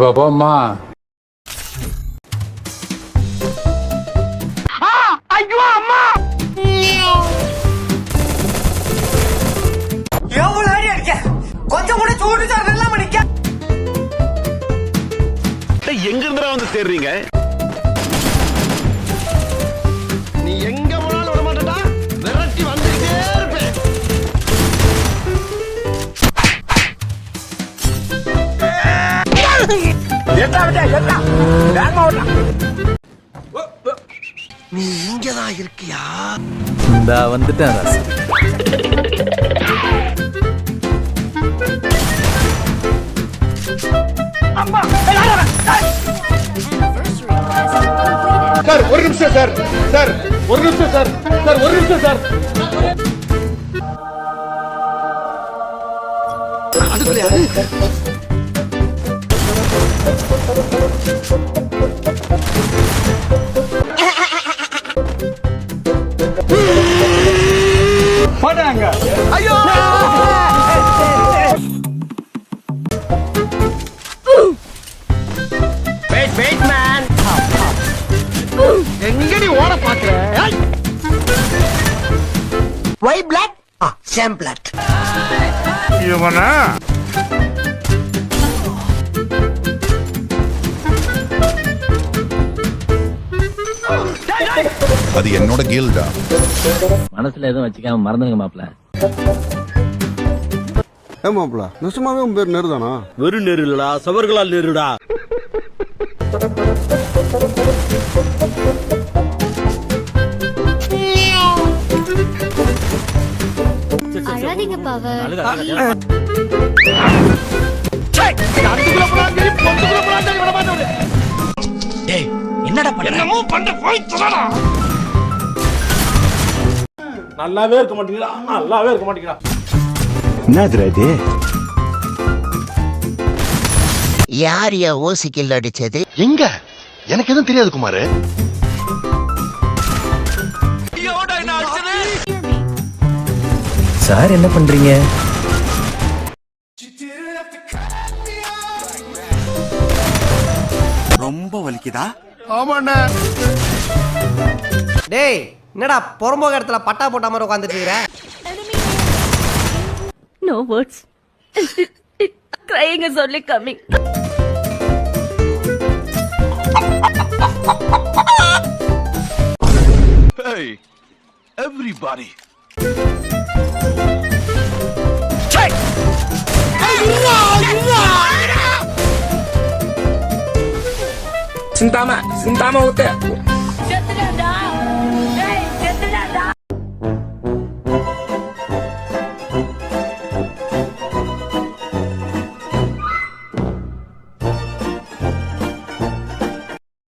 பாப்போம்மா. ஐயோ அம்மா, எவ்வளவு அடி அடிக்க, கொஞ்சம் கூட சூடு சார் மணிக்க. எங்க இருந்தா வந்து சேர்றீங்க? நீ எங்க போனாலும் விட மாட்டா, விரட்டி வந்துட்டே இருப்பேன். நீ இங்கதான் இருக்கியா? இந்த வந்துட்டேன் ராசா. சார் ஒரு நிமிஷம் சார், சார் ஒரு நிமிஷம் சார், சார் ஒரு நிமிஷம் சார். அதுக்குள்ளே போடாங்க. ஐயோ வெயிட் வெயிட் மேன், எங்கடி ஓட பாக்குற? Y block same block. இவனா அது என்னோட கீல்டா. மனசுல எதுவும் வச்சுக்காம மறந்துடுங்க மாப்ள. ஏமாப்ல நிஜமாவே உன் பேர் நெருதானா? வெறும் நெரு இல்லடா, சவர்களால் நெருடா. அழாதீங்க பவர். என்னடா பண்ண? என்னமோ பண்ண போய் சொல்லடா. நல்லாவே இருக்க மாட்டீங்களா? நல்லாவே இருக்க மாட்டீங்களா? என்னதுடா இது? யார் யா ஓசிக்கில் அடிச்சது? எங்க எனக்கு எதுவும் தெரியாது குமாரு. சார் என்ன பண்றீங்க? ரொம்ப வலிக்குதா? ஆமாண்ணா. டேய் என்னடா பொறம்போக இடத்துல பட்டா போட்ட மாதிரி உட்காந்துட்டு இருக்கிற? No words. Crying is only coming. Hey, everybody. Sintama, sintama hotel. Shut it down.